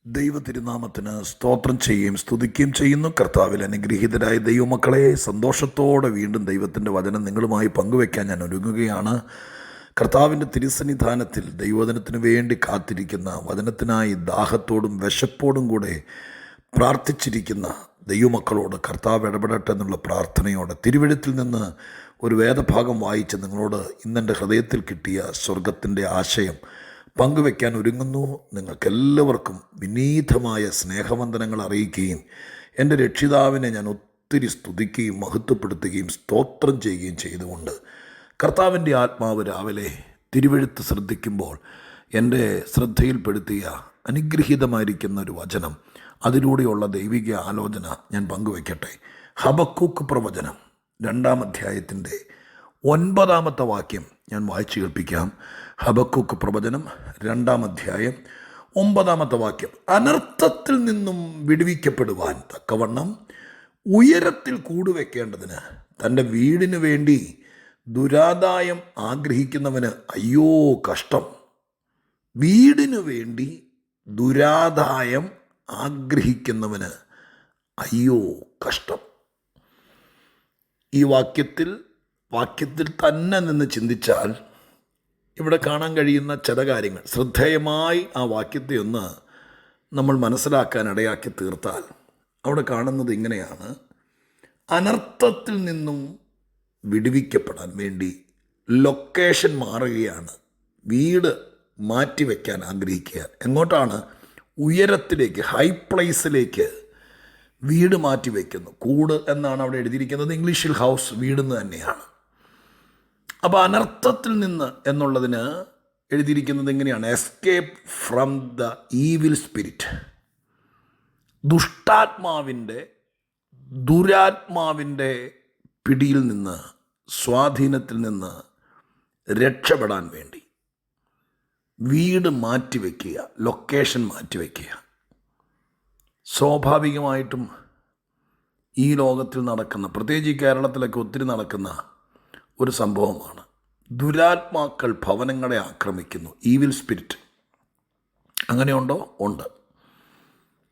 ദൈവ തിരുനാമത്തിന് സ്തോത്രം ചെയ്യുകയും സ്തുതിക്കുകയും ചെയ്യുന്നു. കർത്താവിൽ അനുഗ്രഹീതരായ ദൈവമക്കളെ, സന്തോഷത്തോടെ വീണ്ടും ദൈവത്തിൻ്റെ വചനം നിങ്ങളുമായി പങ്കുവയ്ക്കാൻ ഞാൻ ഒരുങ്ങുകയാണ്. കർത്താവിൻ്റെ തിരുസന്നിധാനത്തിൽ ദൈവവചനത്തിന് വേണ്ടി കാത്തിരിക്കുന്ന, വചനത്തിനായി ദാഹത്തോടും വിശപ്പോടും കൂടെ പ്രാർത്ഥിച്ചിരിക്കുന്ന ദൈവമക്കളോട് കർത്താവ് ഇടപെടട്ടെ എന്നുള്ള പ്രാർത്ഥനയോടെ തിരുവെഴുത്തിൽ നിന്ന് ഒരു വേദഭാഗം വായിച്ച് നിങ്ങളോട് ഇന്നെൻ്റെ ഹൃദയത്തിൽ കിട്ടിയ സ്വർഗത്തിൻ്റെ ആശയം പങ്കുവയ്ക്കാൻ ഒരുങ്ങുന്നു. നിങ്ങൾക്കെല്ലാവർക്കും വിനീതമായ സ്നേഹവന്ദനങ്ങൾ അറിയിക്കുകയും എൻ്റെ രക്ഷിതാവിനെ ഞാൻ ഒത്തിരി സ്തുതിക്കുകയും മഹത്വപ്പെടുത്തുകയും സ്തോത്രം ചെയ്യുകയും ചെയ്തുകൊണ്ട് കർത്താവിൻ്റെ ആത്മാവ് രാവിലെ തിരുവെഴുത്ത് ശ്രദ്ധിക്കുമ്പോൾ എൻ്റെ ശ്രദ്ധയിൽപ്പെടുത്തിയ അനുഗ്രഹീതമായിരിക്കുന്ന ഒരു വചനം, അതിലൂടെയുള്ള ദൈവിക ആലോചന ഞാൻ പങ്കുവയ്ക്കട്ടെ. ഹബക്കൂക്ക് പ്രവചനം 2-ാം അധ്യായത്തിൻ്റെ 9-ാമത്തെ വാക്യം ഞാൻ വായിച്ചു കേൾപ്പിക്കാം. ഹബക്കൂക്ക് പ്രവചനം 2-ാം അധ്യായം 9-ാമത്തെ വാക്യം. അനർത്ഥത്തിൽ നിന്നും വിടുവിക്കപ്പെടുവാൻ തക്കവണ്ണം ഉയരത്തിൽ കൂടുവെക്കേണ്ടതിന് തൻ്റെ വീടിനു വേണ്ടി ദുരാദായം ആഗ്രഹിക്കുന്നവന് അയ്യോ കഷ്ടം. വീടിനു വേണ്ടി ദുരാദായം ആഗ്രഹിക്കുന്നവന് അയ്യോ കഷ്ടം. ഈ വാക്യത്തിൽ തന്നെ നിന്ന് ചിന്തിച്ചാൽ ഇവിടെ കാണാൻ കഴിയുന്ന ചില കാര്യങ്ങൾ ശ്രദ്ധേയമായി ആ വാക്യത്തെ ഒന്ന് നമ്മൾ മനസ്സിലാക്കാൻ ഇടയാക്കി തീർത്താൽ അവിടെ കാണുന്നത് ഇങ്ങനെയാണ്: അനർത്ഥത്തിൽ നിന്നും വിടുവിക്കപ്പെടാൻ വേണ്ടി ലൊക്കേഷൻ മാറുകയാണ്, വീട് മാറ്റിവെക്കാൻ ആഗ്രഹിക്കുക. എങ്ങോട്ടാണ്? ഉയരത്തിലേക്ക്, ഹൈ പ്ലേസിലേക്ക് വീട് മാറ്റിവെക്കുന്നു. കൂട് എന്നാണ് അവിടെ എഴുതിയിരിക്കുന്നത്. ഇംഗ്ലീഷിൽ ഹൗസ്, വീടെന്ന് തന്നെയാണ്. അപ്പോൾ അനർത്ഥത്തിൽ നിന്ന് എന്നുള്ളതിന് എഴുതിയിരിക്കുന്നത് എങ്ങനെയാണ്? Escape from the evil spirit. ദുരാത്മാവിൻ്റെ പിടിയിൽ നിന്ന്, സ്വാധീനത്തിൽ നിന്ന് രക്ഷപ്പെടാൻ വേണ്ടി വീട് മാറ്റിവെക്കുക, ലൊക്കേഷൻ മാറ്റിവെക്കുക. സ്വാഭാവികമായിട്ടും ഈ ലോകത്തിൽ നടക്കുന്ന, പ്രത്യേകിച്ച് ഈ കേരളത്തിലൊക്കെ ഒത്തിരി നടക്കുന്ന ഒരു സംഭവമാണ്. ദുരാത്മാക്കൾ ഭവനങ്ങളെ ആക്രമിക്കുന്നു. ഈവിൽ സ്പിരിറ്റ് അങ്ങനെയുണ്ടോ? ഉണ്ട്.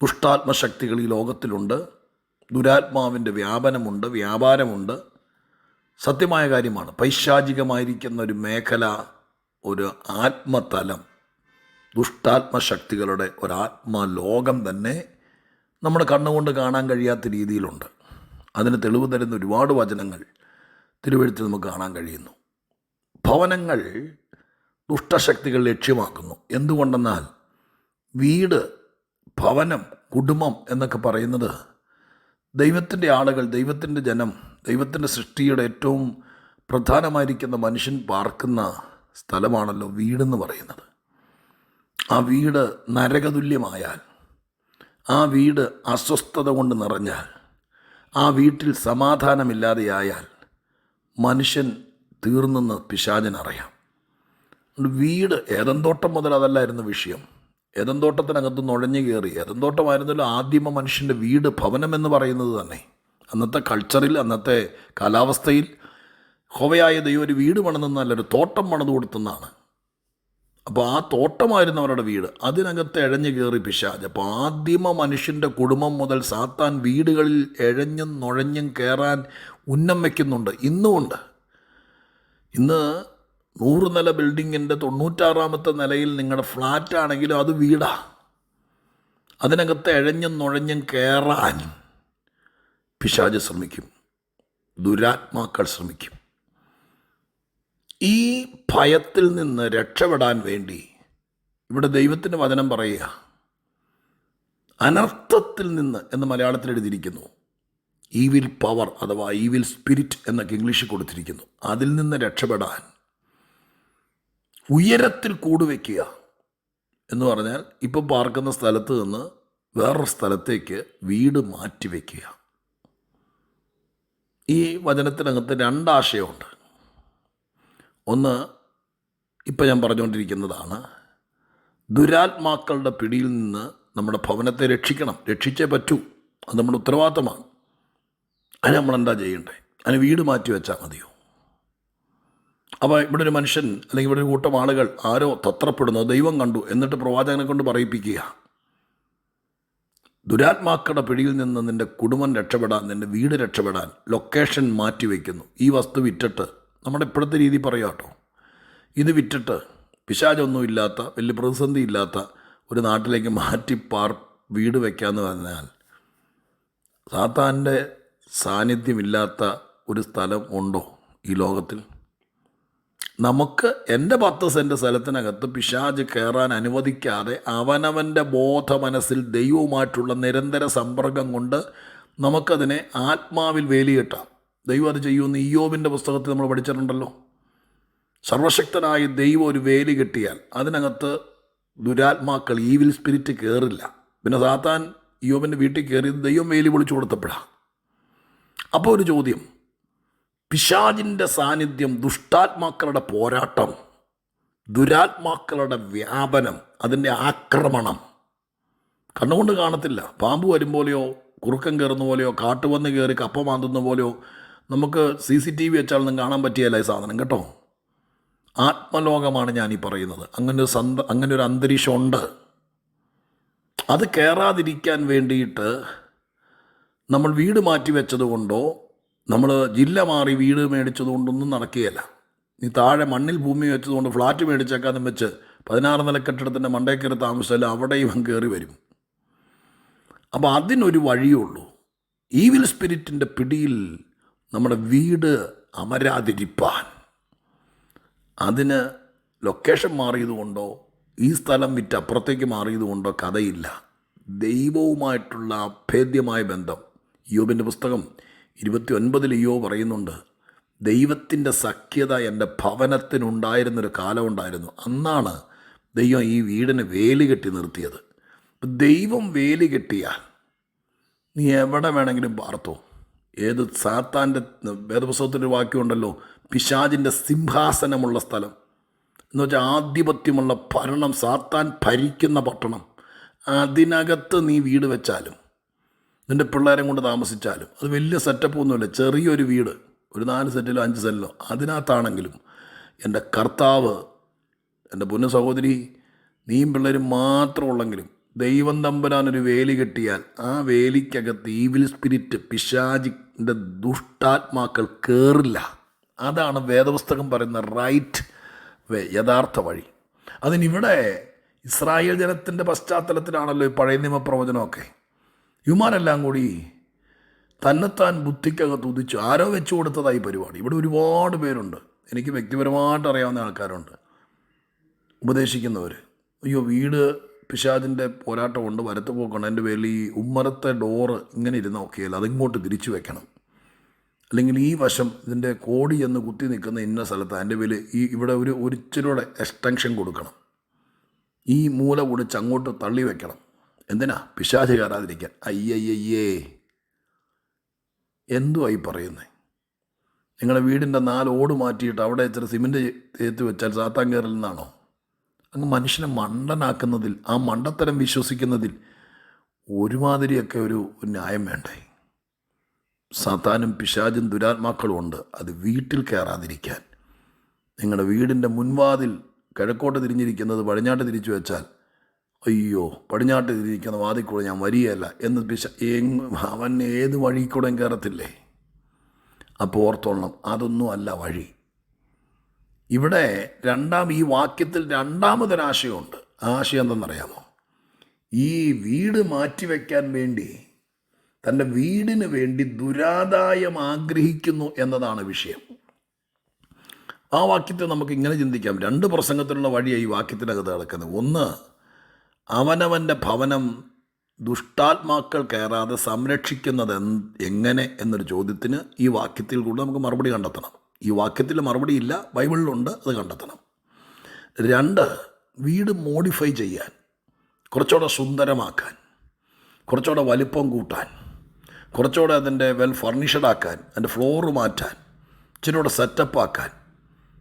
ദുഷ്ടാത്മശക്തികൾ ഈ ലോകത്തിലുണ്ട്. ദുരാത്മാവിൻ്റെ വ്യാപനമുണ്ട്, വ്യാപാരമുണ്ട്. സത്യമായ കാര്യമാണ്. പൈശാചികമായിരിക്കുന്ന ഒരു മേഖല, ഒരു ആത്മതലം, ദുഷ്ടാത്മശക്തികളുടെ ഒരാത്മലോകം തന്നെ നമ്മുടെ കണ്ണുകൊണ്ട് കാണാൻ കഴിയാത്ത രീതിയിലുണ്ട്. അതിന് തെളിവ് തരുന്ന ഒരുപാട് വചനങ്ങൾ തിരുവെഴുത്തിൽ നമുക്ക് കാണാൻ കഴിയുന്നു. ഭവനങ്ങൾ ദുഷ്ടശക്തികൾ ലക്ഷ്യമാക്കുന്നു. എന്തുകൊണ്ടെന്നാൽ വീട്, ഭവനം, കുടുംബം എന്നൊക്കെ പറയുന്നത് ദൈവത്തിൻ്റെ ആളുകൾ, ദൈവത്തിൻ്റെ ജനം, ദൈവത്തിൻ്റെ സൃഷ്ടിയുടെ ഏറ്റവും പ്രധാനമായിരിക്കുന്ന മനുഷ്യൻ പാർക്കുന്ന സ്ഥലമാണല്ലോ വീടെന്ന് പറയുന്നത്. ആ വീട് നരകതുല്യമായാൽ, ആ വീട് അസ്വസ്ഥത കൊണ്ട് നിറഞ്ഞാൽ, ആ വീട്ടിൽ സമാധാനമില്ലാതെയായാൽ മനുഷ്യൻ തീർന്നെന്ന് പിശാചിനറിയാം. വീട്, ഏദൻതോട്ടം മുതൽ അതല്ലായിരുന്നു വിഷയം. ഏദൻതോട്ടത്തിനകത്ത് നുഴഞ്ഞു കയറി, ഏദൻതോട്ടമായിരുന്നല്ലോ ആദിമ മനുഷ്യൻ്റെ വീട്, ഭവനം എന്ന് പറയുന്നത് തന്നെ. അന്നത്തെ കൾച്ചറിൽ, അന്നത്തെ കാലാവസ്ഥയിൽ ഹോവയായ ദൈവം ഒരു വീട് പണിതെന്നല്ല, ഒരു തോട്ടം പണിത് കൊടുത്തെന്നാണ്. അപ്പോൾ ആ തോട്ടമായിരുന്നു അവരുടെ വീട്. അതിനകത്ത് എഴഞ്ഞു കയറി പിശാച്. അപ്പോൾ ആദിമ മനുഷ്യൻ്റെ കുടുംബം മുതൽ സാത്താൻ വീടുകളിൽ എഴഞ്ഞും നുഴഞ്ഞും കയറാൻ ഉന്നം വയ്ക്കുന്നുണ്ട്. ഇന്നുമുണ്ട്. ഇന്ന് 100 നില ബിൽഡിങ്ങിൻ്റെ 96-ാമത്തെ നിലയിൽ നിങ്ങളുടെ ഫ്ലാറ്റ് ആണെങ്കിലും അത് വീടാ. അതിനകത്ത് എഴഞ്ഞും നുഴഞ്ഞും കയറാൻ പിശാച് ശ്രമിക്കും, ദുരാത്മാക്കൾ ശ്രമിക്കും. ഈ ഭയത്തിൽ നിന്ന് രക്ഷപ്പെടാൻ വേണ്ടി ഇവിടെ ദൈവത്തിൻ്റെ വചനം പറയുക, അനർത്ഥത്തിൽ നിന്ന് എന്ന് മലയാളത്തിൽ എഴുതിയിരിക്കുന്നു. ഈവിൽ പവർ അഥവാ ഈവിൽ സ്പിരിറ്റ് എന്നൊക്കെ ഇംഗ്ലീഷിൽ കൊടുത്തിരിക്കുന്നു. അതിൽ നിന്ന് രക്ഷപ്പെടാൻ ഉയരത്തിൽ കൂടുവെക്കുക എന്ന് പറഞ്ഞാൽ ഇപ്പം പാർക്കുന്ന സ്ഥലത്ത് നിന്ന് വേറൊരു സ്ഥലത്തേക്ക് വീട് മാറ്റിവെക്കുക. ഈ വചനത്തിനകത്ത് 2 ആശയമുണ്ട്. ഒന്ന്, ഇപ്പം ഞാൻ പറഞ്ഞുകൊണ്ടിരിക്കുന്നതാണ്, ദുരാത്മാക്കളുടെ പിടിയിൽ നിന്ന് നമ്മുടെ ഭവനത്തെ രക്ഷിക്കണം, രക്ഷിച്ചേ പറ്റൂ. അത് നമ്മുടെ ഉത്തരവാദിത്തമാണ്. അതിന് നമ്മളെന്താ ചെയ്യണ്ടേ? അതിന് വീട് മാറ്റി വെച്ചാൽ മതിയോ? അപ്പോൾ ഇവിടെ ഒരു മനുഷ്യൻ അല്ലെങ്കിൽ ഇവിടെ ഒരു കൂട്ടം ആളുകൾ ആരോ തത്രപ്പെടുന്നു, ദൈവം കണ്ടു, എന്നിട്ട് പ്രവാചകനെ കൊണ്ട് പറയിപ്പിക്കുക, ദുരാത്മാക്കളുടെ പിടിയിൽ നിന്ന് നിൻ്റെ കുടുംബം രക്ഷപ്പെടാൻ, നിൻ്റെ വീട് രക്ഷപ്പെടാൻ ലൊക്കേഷൻ മാറ്റി വയ്ക്കുന്നു. ഈ വസ്തു വിറ്റിട്ട്, നമ്മുടെ ഇപ്പോഴത്തെ രീതി പറയാം കേട്ടോ, ഇത് വിറ്റിട്ട് പിശാചൊന്നും ഇല്ലാത്ത, വലിയ പ്രതിസന്ധി ഇല്ലാത്ത ഒരു നാട്ടിലേക്ക് മാറ്റി വീട് വയ്ക്കാമെന്ന് പറഞ്ഞാൽ, സാത്താൻ്റെ സാന്നിധ്യമില്ലാത്ത ഒരു സ്ഥലം ഉണ്ടോ ഈ ലോകത്തിൽ? നമുക്ക് എൻ്റെ 10 സെൻറ്റ് സ്ഥലത്തിനകത്ത് പിശാച് കയറാൻ അനുവദിക്കാതെ അവനവൻ്റെ ബോധ മനസ്സിൽ ദൈവവുമായിട്ടുള്ള നിരന്തര സമ്പർക്കം കൊണ്ട് നമുക്കതിനെ ആത്മാവിൽ വേലികെട്ടാം. ദൈവം അത് ചെയ്യുമെന്ന് ഇയ്യോബിൻ്റെ പുസ്തകത്തിൽ നമ്മൾ പഠിച്ചിട്ടുണ്ടല്ലോ. സർവശക്തനായ ദൈവം ഒരു വേലി കെട്ടിയാൽ അതിനകത്ത് ദുരാത്മാക്കൾ, ഈവിൽ സ്പിരിറ്റ് കയറില്ല. പിന്നെ സാത്താൻ ഇയ്യോബിൻ്റെ വീട്ടിൽ കയറിയത് ദൈവം വേലി പൊളിച്ചു കൊടുത്തപ്പോഴാണ്. അപ്പോൾ ഒരു ചോദ്യം, പിശാചിൻ്റെ സാന്നിധ്യം, ദുഷ്ടാത്മാക്കളുടെ പോരാട്ടം, ദുരാത്മാക്കളുടെ വ്യാപനം, അതിൻ്റെ ആക്രമണം കണ്ണുകൊണ്ട് കാണത്തില്ല. പാമ്പ് വരും പോലെയോ, കുറുക്കൻ കയറുന്ന പോലെയോ, കാട്ടുപന്നി കയറി കപ്പ മാന്തുന്ന പോലെയോ നമുക്ക് CCTV വെച്ചാലൊന്നും കാണാൻ പറ്റിയല്ല ഈ സാധനം കേട്ടോ. ആത്മലോകമാണ് ഞാനീ പറയുന്നത്. അങ്ങനെ ഒരു അന്തരീക്ഷമുണ്ട്. അത് കയറാതിരിക്കാൻ വേണ്ടിയിട്ട് നമ്മൾ വീട് മാറ്റി വെച്ചതുകൊണ്ടോ, നമ്മൾ ജില്ല മാറി വീട് മേടിച്ചതുകൊണ്ടൊന്നും നടക്കുകയില്ല. നീ താഴെ മണ്ണിൽ ഭൂമി വെച്ചതുകൊണ്ട് ഫ്ലാറ്റ് മേടിച്ചേക്കാന്നും വെച്ച് 16 നില കെട്ടിടത്തിൻ്റെ മണ്ടേ കയറി താമസിച്ചാൽ അവിടെ ഇവൻ കയറി വരും. അപ്പോൾ അതിനൊരു വഴിയുള്ളൂ. ഈവിൽ സ്പിരിറ്റിൻ്റെ പിടിയിൽ നമ്മുടെ വീട് അമരാതിരിപ്പാൻ. അതിന് ലൊക്കേഷൻ മാറിയതുകൊണ്ടോ, ഈ സ്ഥലം വിറ്റ് അപ്പുറത്തേക്ക് മാറിയതുകൊണ്ടോ കഥയില്ല. ദൈവവുമായിട്ടുള്ള അഭേദ്യമായ ബന്ധം. ഇയ്യോബിൻ്റെ പുസ്തകം 29 ഇയ്യോബ് പറയുന്നുണ്ട്, ദൈവത്തിൻ്റെ സഖ്യത എൻ്റെ ഭവനത്തിനുണ്ടായിരുന്നൊരു കാലമുണ്ടായിരുന്നു. അന്നാണ് ദൈവം ഈ വീടിന് വേലി കെട്ടി നിർത്തിയത്. ദൈവം വേലി കെട്ടിയാൽ നീ എവിടെ വേണമെങ്കിലും പാർത്തോ. ഏത് സാത്താൻ്റെ വേദപുസ്തകത്തിൻ്റെ വാക്യമുണ്ടല്ലോ, പിശാചിൻ്റെ സിംഹാസനമുള്ള സ്ഥലം എന്ന് വെച്ചാൽ ആധിപത്യമുള്ള ഭരണം, സാത്താൻ ഭരിക്കുന്ന പട്ടണം, അതിനകത്ത് നീ വീട് വെച്ചാലും നിൻ്റെ പിള്ളേരെ കൊണ്ട് താമസിച്ചാലും, അത് വലിയ സെറ്റപ്പൊന്നുമില്ല, ചെറിയൊരു വീട്, ഒരു 4 സെൻറ്റിലോ 5 സെൻറ്റിലോ, അതിനകത്താണെങ്കിലും എൻ്റെ കർത്താവ്, എൻ്റെ പൊന്നു സഹോദരി, നീയും പിള്ളേരും മാത്രമുള്ളെങ്കിലും ദൈവം തമ്പുരാനൊരു വേലി കെട്ടിയാൽ ആ വേലിക്കകത്ത് ഈവിൽ സ്പിരിറ്റ്, പിശാചിൻ്റെ ദുഷ്ടാത്മാക്കൾ കയറില്ല. അതാണ് വേദപുസ്തകം പറയുന്ന റൈറ്റ് വേ, യഥാർത്ഥ വഴി. അതിനിവിടെ ഇസ്രായേൽ ജനത്തിൻ്റെ പശ്ചാത്തലത്തിലാണല്ലോ ഈ പഴയ നിയമപ്രവചനമൊക്കെ. ഇവന്മാരെല്ലാം കൂടി തന്നെത്താൻ ബുദ്ധിക്കകത്ത് ഉദിച്ചു ആരോ വെച്ചു കൊടുത്തതായി പരിപാടി. ഇവിടെ ഒരുപാട് പേരുണ്ട്, എനിക്ക് വ്യക്തിപരമായിട്ട് അറിയാവുന്ന ആൾക്കാരുണ്ട്, ഉപദേശിക്കുന്നവർ. അയ്യോ, വീട് പിശാചിൻ്റെ പോരാട്ടമുണ്ട്, വരത്ത് പോക്കണം, എൻ്റെ പേരിൽ ഈ ഉമ്മറത്തെ ഡോറ് ഇങ്ങനെ ഇരുന്ന് നോക്കിയാൽ അതിങ്ങോട്ട് തിരിച്ചു വെക്കണം, അല്ലെങ്കിൽ ഈ വശം ഇതിൻ്റെ കോടി എന്ന് കുത്തി നിൽക്കുന്ന ഇന്ന സ്ഥലത്ത് എൻ്റെ പേരിൽ ഇവിടെ ഒരു ഇച്ചിരിയുടെ എക്സ്റ്റൻഷൻ കൊടുക്കണം, ഈ മൂല പൊടിച്ച് അങ്ങോട്ട് തള്ളി വെക്കണം. എന്തിനാ? പിശാച് കയറാതിരിക്കാൻ. അയ്യയ്യേ, എന്തുവായി പറയുന്നത്? നിങ്ങളുടെ വീടിൻ്റെ 4 ഓട് മാറ്റിയിട്ട് അവിടെ ഇച്ചിരി സിമെൻറ്റ് തേത്ത് വെച്ചാൽ സാത്താൻ കയറലെന്നാണോ? അങ്ങ് മനുഷ്യനെ മണ്ടനാക്കുന്നതിൽ, ആ മണ്ടത്തരം വിശ്വസിക്കുന്നതിൽ ഒരുമാതിരിയൊക്കെ ഒരു ന്യായം വേണ്ടേ? സാത്താനും പിശാചും ദുരാത്മാക്കളും ഉണ്ട്. അത് വീട്ടിൽ കയറാതിരിക്കാൻ നിങ്ങളുടെ വീടിൻ്റെ മുൻവാതിൽ കിഴക്കോട്ട് തിരിഞ്ഞിരിക്കുന്നത് പടിഞ്ഞാട്ട് തിരിച്ചു വെച്ചാൽ, അയ്യോ പടിഞ്ഞാട്ട് തിരിഞ്ഞിരിക്കുന്ന വാതിൽ കൂടെ ഞാൻ വരികയല്ല എന്ന് അവൻ ഏത് വഴി കൂടെ കയറത്തില്ലേ? അപ്പോൾ ഓർത്തോളണം, അതൊന്നും അല്ല വഴി. ഇവിടെ ഈ വാക്യത്തിൽ രണ്ടാമതൊരാശയമുണ്ട്. ആ ആശയം എന്തെന്നറിയാമോ? ഈ വീട് മാറ്റിവെക്കാൻ വേണ്ടി, തൻ്റെ വീടിന് വേണ്ടി ദുരാദായം ആഗ്രഹിക്കുന്നു എന്നതാണ് വിഷയം. ആ വാക്യത്തെ നമുക്ക് ഇങ്ങനെ ചിന്തിക്കാം. 2 പ്രസംഗത്തിലുള്ള വഴിയാണ് ഈ വാക്യത്തിനകത്ത് കിടക്കുന്നത്. ഒന്ന്, അവനവൻ്റെ ഭവനം ദുഷ്ടാത്മാക്കൾ കയറാതെ സംരക്ഷിക്കുന്നത് എങ്ങനെ എന്നൊരു ചോദ്യത്തിന് ഈ വാക്യത്തിൽ കൂടെ നമുക്ക് മറുപടി കണ്ടെത്തണം. ഈ വാക്യത്തിൽ മറുപടിയില്ല, ബൈബിളിലുണ്ട്, അത് കണ്ടെത്തണം. 2, വീട് മോഡിഫൈ ചെയ്യാൻ, കുറച്ചുകൂടെ സുന്ദരമാക്കാൻ, കുറച്ചുകൂടെ വലിപ്പം കൂട്ടാൻ, കുറച്ചുകൂടെ അതിൻ്റെ വെൽ ഫർണിഷഡാക്കാൻ, അതിൻ്റെ ഫ്ലോറ് മാറ്റാൻ, ഇച്ചിരികൂടെ സെറ്റപ്പാക്കാൻ.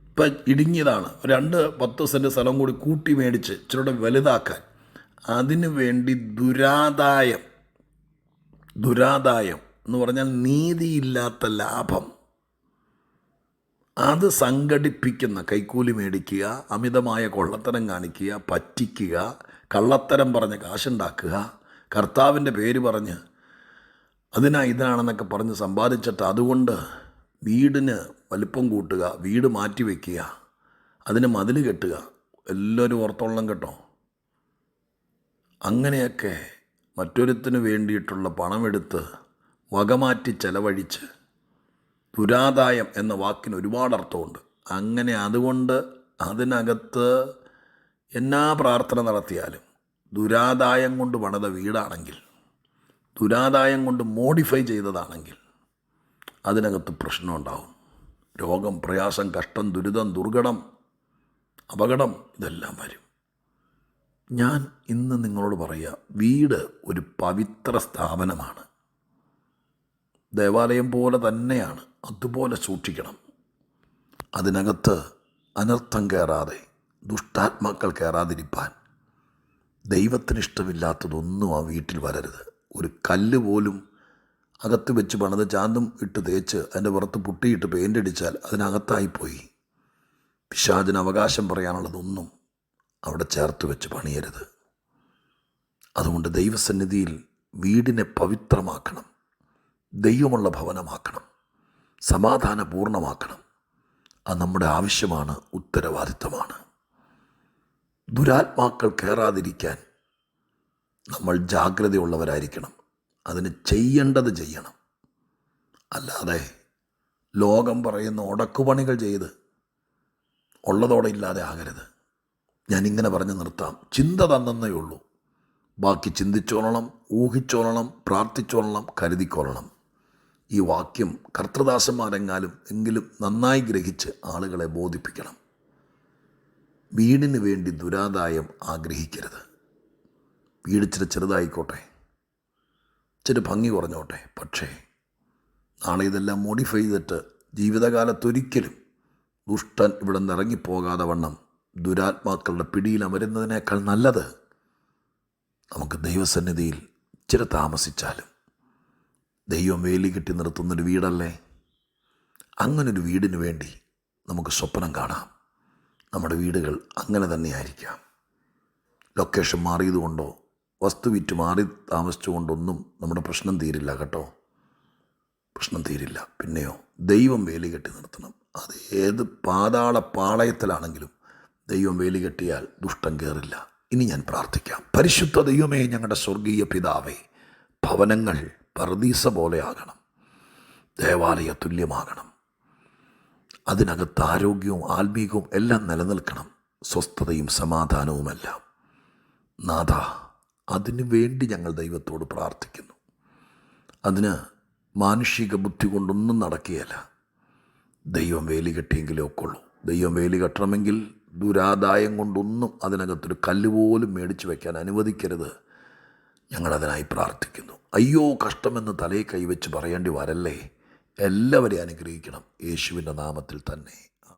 ഇപ്പം ഇടുങ്ങിയതാണ്, 10 സെൻറ്റ് സ്ഥലം കൂടി കൂട്ടി മേടിച്ച് ഇച്ചിരികൂടെ വലുതാക്കാൻ, അതിനു വേണ്ടി ദുരാദായം എന്ന് പറഞ്ഞാൽ നീതിയില്ലാത്ത ലാഭം, അത് സംഘടിപ്പിക്കുന്ന, കൈക്കൂലി മേടിക്കുക, അമിതമായ കൊള്ളത്തരം കാണിക്കുക, പറ്റിക്കുക, കള്ളത്തരം പറഞ്ഞ് കാശുണ്ടാക്കുക, കർത്താവിൻ്റെ പേര് പറഞ്ഞ് ഇതാണെന്നൊക്കെ പറഞ്ഞ് സമ്പാദിച്ചിട്ട് അതുകൊണ്ട് വീടിന് വലിപ്പം കൂട്ടുക, വീട് മാറ്റി വയ്ക്കുക, അതിന് മതിൽ കെട്ടുക. എല്ലാവരും ഓർത്തോളം കേട്ടോ. അങ്ങനെയൊക്കെ മറ്റൊരുത്തിന് വേണ്ടിയിട്ടുള്ള പണമെടുത്ത് വകമാറ്റി ചെലവഴിച്ച്, ദുരാദായം എന്ന വാക്കിന് ഒരുപാട് അർത്ഥമുണ്ട്. അങ്ങനെ അതുകൊണ്ട് അതിനകത്ത് എന്നാ പ്രാർത്ഥന നടത്തിയാലും ദുരാദായം കൊണ്ട് പണിത വീടാണെങ്കിൽ, ദുരാദായം കൊണ്ട് മോഡിഫൈ ചെയ്തതാണെങ്കിൽ അതിനകത്ത് പ്രശ്നമുണ്ടാവും. രോഗം, പ്രയാസം, കഷ്ടം, ദുരിതം, ദുർഘടം, അപകടം ഇതെല്ലാം വരും. ഞാൻ ഇന്ന് നിങ്ങളോട് പറയുക, വീട് ഒരു പവിത്ര സ്ഥാപനമാണ്. ദേവാലയം പോലെ തന്നെയാണ്, അതുപോലെ സൂക്ഷിക്കണം. അതിനകത്ത് അനർത്ഥം കയറാതെ, ദുഷ്ടാത്മാക്കൾ കയറാതിരിപ്പാൻ ദൈവത്തിന് ഇഷ്ടമില്ലാത്തതൊന്നും ആ വീട്ടിൽ വരരുത്. ഒരു കല്ല് പോലും അകത്ത് വെച്ച് പണിത് ചാന്തും ഇട്ട് തേച്ച് അതിൻ്റെ പുറത്ത് പുട്ടിയിട്ട് പെയിൻ്റ് അടിച്ചാൽ അതിനകത്തായിപ്പോയി. പിശാചിന് അവകാശം പറയാനുള്ളതൊന്നും അവിടെ ചേർത്ത് വെച്ച് പണിയരുത്. അതുകൊണ്ട് ദൈവസന്നിധിയിൽ വീടിനെ പവിത്രമാക്കണം, ദൈവമുള്ള ഭവനമാക്കണം, സമാധാനപൂർണ്ണമാക്കണം. അത് നമ്മുടെ ആവശ്യമാണ്, ഉത്തരവാദിത്തമാണ്. ദുരാത്മാക്കൾ കയറാതിരിക്കാൻ നമ്മൾ ജാഗ്രതയുള്ളവരായിരിക്കണം. അതിന് ചെയ്യേണ്ടത് ചെയ്യണം. അല്ലാതെ ലോകം പറയുന്ന ഉടക്കുപണികൾ ചെയ്ത് ഉള്ളതോടെ ഇല്ലാതെ ആകരുത്. ഞാനിങ്ങനെ പറഞ്ഞ് നിർത്താം. ചിന്ത തന്നേ ഉള്ളൂ. ബാക്കി ചിന്തിച്ചോളണം, ഊഹിച്ചോളണം, പ്രാർത്ഥിച്ചോളണം, കരുതിക്കൊള്ളണം. ഈ വാക്യം കർത്തൃദാസന്മാരെങ്ങാലും എങ്കിലും നന്നായി ഗ്രഹിച്ച് ആളുകളെ ബോധിപ്പിക്കണം. വീടിന് വേണ്ടി ദുരാദായം ആഗ്രഹിക്കരുത്. വീട് ഇച്ചിരി ചെറുതായിക്കോട്ടെ, ഇച്ചിരി ഭംഗി കുറഞ്ഞോട്ടെ, പക്ഷേ നാളെ ഇതെല്ലാം മോഡിഫൈ ചെയ്തിട്ട് ജീവിതകാലത്തൊരിക്കലും ദുഷ്ടൻ ഇവിടെ നിന്ന് ഇറങ്ങിപ്പോകാതെ വണ്ണം ദുരാത്മാക്കളുടെ പിടിയിൽ അമരുന്നതിനേക്കാൾ നല്ലത് നമുക്ക് ദൈവസന്നിധിയിൽ ഇച്ചിരി താമസിച്ചാലും ദൈവം വേലി കെട്ടി നിർത്തുന്നൊരു വീടല്ലേ. അങ്ങനൊരു വീടിന് വേണ്ടി നമുക്ക് സ്വപ്നം കാണാം. നമ്മുടെ വീടുകൾ അങ്ങനെ തന്നെയായിരിക്കാം. ലൊക്കേഷൻ മാറിയതുകൊണ്ടോ വസ്തു വിറ്റ് മാറി താമസിച്ചുകൊണ്ടൊന്നും നമ്മുടെ പ്രശ്നം തീരില്ല കേട്ടോ, പ്രശ്നം തീരില്ല. പിന്നെയോ ദൈവം വേലി കെട്ടി നിർത്തണം. അത് ഏത് പാതാള പാളയത്തിലാണെങ്കിലും ദൈവം വേലി കെട്ടിയാൽ ദുഷ്ടം കയറില്ല. ഇനി ഞാൻ പ്രാർത്ഥിക്കാം. പരിശുദ്ധ ദൈവമേ, ഞങ്ങളുടെ സ്വർഗീയ പിതാവേ, ഭവനങ്ങൾ പർദീസ പോലെയാകണം, ദേവാലയ തുല്യമാകണം. അതിനകത്ത് ആരോഗ്യവും ആത്മീകവും എല്ലാം നിലനിൽക്കണം, സ്വസ്ഥതയും സമാധാനവുമെല്ലാം. നാഥ, അതിനു വേണ്ടി ഞങ്ങൾ ദൈവത്തോട് പ്രാർത്ഥിക്കുന്നു. അതിന് മാനുഷിക ബുദ്ധി കൊണ്ടൊന്നും നടക്കുകയല്ല. ദൈവം വേലി കെട്ടിയെങ്കിലേ ഒക്കുള്ളൂ. ദൈവം വേലി കെട്ടണമെങ്കിൽ ദുരാദായം കൊണ്ടൊന്നും അതിനകത്തൊരു കല്ലുപോലും മേടിച്ച് വയ്ക്കാൻ അനുവദിക്കരുത്. ഞങ്ങളതിനായി പ്രാർത്ഥിക്കുന്നു. അയ്യോ കഷ്ടമെന്ന് തലയെ കൈവച്ച് പറയേണ്ടി വരല്ലേ. എല്ലാവരെയും അനുഗ്രഹിക്കണം, യേശുവിൻ്റെ നാമത്തിൽ തന്നെ.